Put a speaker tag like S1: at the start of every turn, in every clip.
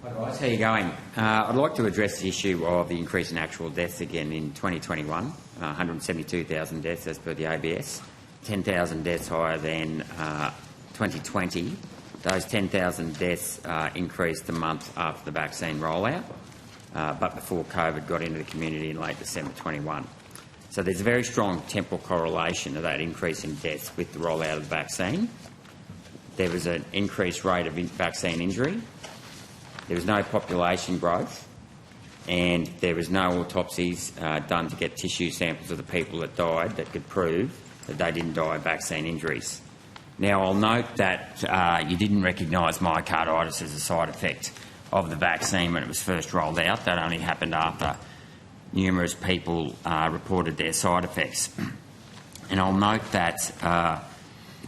S1: How are you going? I'd like to address the issue of the increase in actual deaths again in 2021, 172,000 deaths as per the ABS, 10,000 deaths higher than 2020. Those 10,000 deaths increased a month after the vaccine rollout, but before COVID got into the community in late December 21. So there's a very strong temporal correlation of that increase in deaths with the rollout of the vaccine. There was an increased rate of vaccine injury. There was no population growth, and there was no autopsies done to get tissue samples of the people that died that could prove that they didn't die of vaccine injuries. Now, I'll note that you didn't recognise myocarditis as a side effect of the vaccine when it was first rolled out. That only happened after numerous people reported their side effects. And I'll note that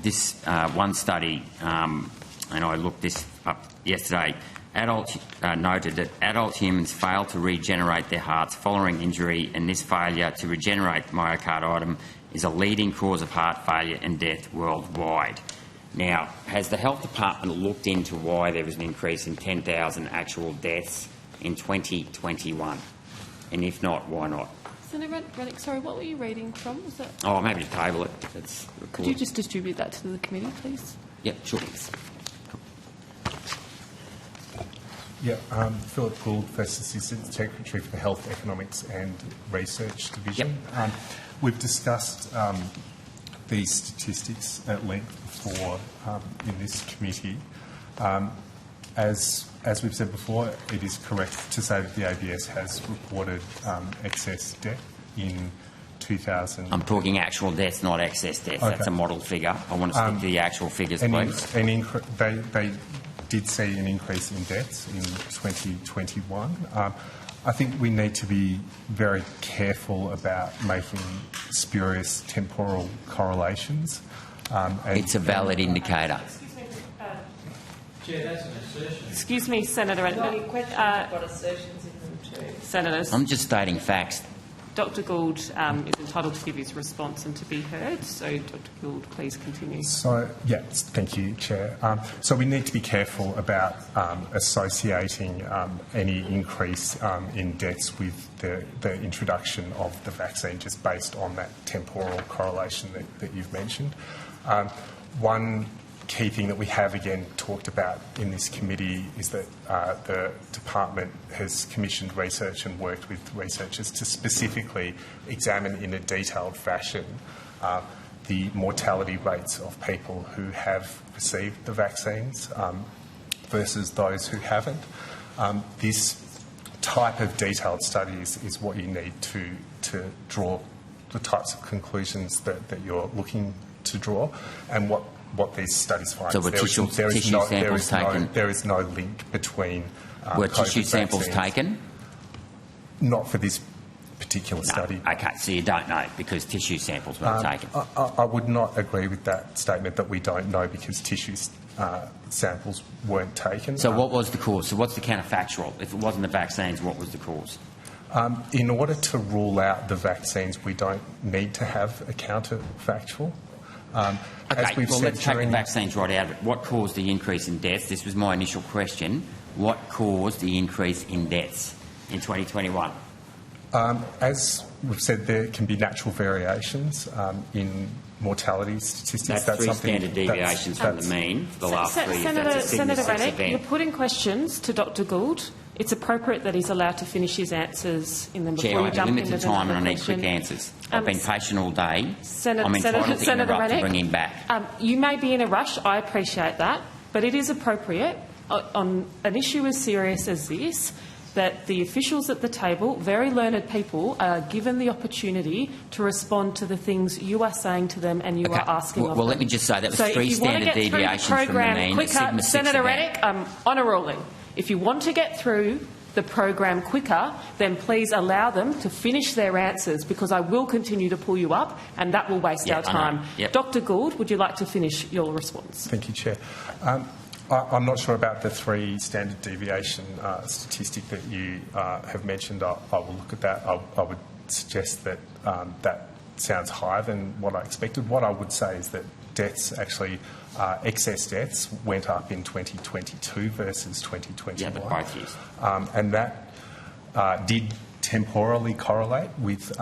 S1: this one study, and I looked this up yesterday, noted that adult humans fail to regenerate their hearts following injury, and this failure to regenerate myocarditis is a leading cause of heart failure and death worldwide. Now, has the Health Department looked into why there was an increase in 10,000 actual deaths in 2021? And if not, why not?
S2: Senator Rennick, sorry, what were you reading from? Was that?
S1: Oh, I'm happy to table it.
S2: Could you just distribute that to the committee, please?
S1: Yeah, sure.
S3: Yeah, Philip Gould, First Assistant Secretary for the Health, Economics and Research Division.
S1: Yep.
S3: We've discussed these statistics at length before in this committee. As we've said before, it is correct to say that the ABS has reported excess death in 2000.
S1: I'm talking actual deaths, not excess deaths. Okay. That's a model figure. I want to stick to the actual figures, please.
S3: They did see an increase in deaths in 2021. I think we need to be very careful about making spurious temporal correlations.
S1: It's a valid indicator.
S4: Chair, that's an assertion.
S2: Excuse me, Senator.
S5: Any questions have got assertions in them too.
S2: Senators.
S1: I'm just stating facts.
S2: Dr Gould is entitled to give his response and to be heard. So, Dr Gould, please continue.
S3: So, yes, thank you, Chair. So we need to be careful about associating any increase in deaths with the introduction of the vaccine just based on that temporal correlation that you've mentioned. One key thing that we have again talked about in this committee is that the department has commissioned research and worked with researchers to specifically examine in a detailed fashion the mortality rates of people who have received the vaccines versus those who haven't. This type of detailed studies is what you need to draw the types of conclusions that you're looking to draw, and what these studies find.
S1: So were tissue samples taken?
S3: There is no link between
S1: were
S3: COVID
S1: tissue samples
S3: vaccines.
S1: taken?
S3: Not for this particular study.
S1: Okay, so you don't know because tissue samples weren't taken.
S3: I would not agree with that statement that we don't know because tissue samples weren't taken.
S1: So what was the cause? So what's the counterfactual? If it wasn't the vaccines, what was the cause?
S3: In order to rule out the vaccines, we don't need to have a counterfactual.
S1: Okay, well, let's take the vaccines right out of it. What caused the increase in deaths? This was my initial question. What caused the increase in deaths in 2021?
S3: As we've said, there can be natural variations in mortality statistics.
S1: That's three standard deviations from the mean for the last 3 years.
S2: Senator Rennick, you're putting questions to Dr Gould. It's appropriate that he's allowed to finish his answers in them before you jump into the
S1: limited time and I need quick answers. I've been patient all day. I'm entitled to interrupt and bring him back.
S2: You may be in a rush. I appreciate that. But it is appropriate on an issue as serious as this that the officials at the table, very learned people, are given the opportunity to respond to the things you are saying to them and you are asking of them.
S1: Well, let me just say that was three standard deviations from the mean.
S2: Quicker, Senator Rennick, on a ruling. If you want to get through the program quicker, then please allow them to finish their answers because I will continue to pull you up and that will waste our time.
S1: Yep.
S2: Dr Gould, would you like to finish your response?
S3: Thank you, Chair. I'm not sure about the 3 standard deviation statistic that you have mentioned. I will look at that. I would suggest that that sounds higher than what I expected. What I would say is that deaths actually, excess deaths went up in 2022 versus 2021.
S1: Yeah, but both years.
S3: And that did temporally correlate with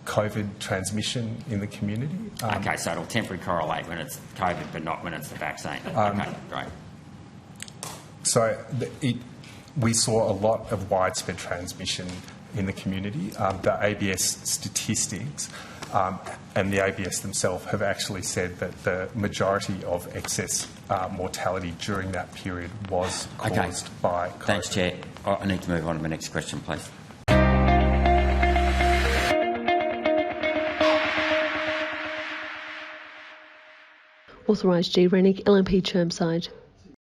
S3: COVID transmission in the community.
S1: Okay, so it'll temporarily correlate when it's COVID, but not when it's the vaccine. Okay, great.
S3: So we saw a lot of widespread transmission in the community. The ABS statistics and the ABS themselves have actually said that the majority of excess mortality during that period was caused by COVID.
S1: Thanks, Chair. I need to move on to my next question, please.
S4: Authorised G. Rennick, LNP Chermside.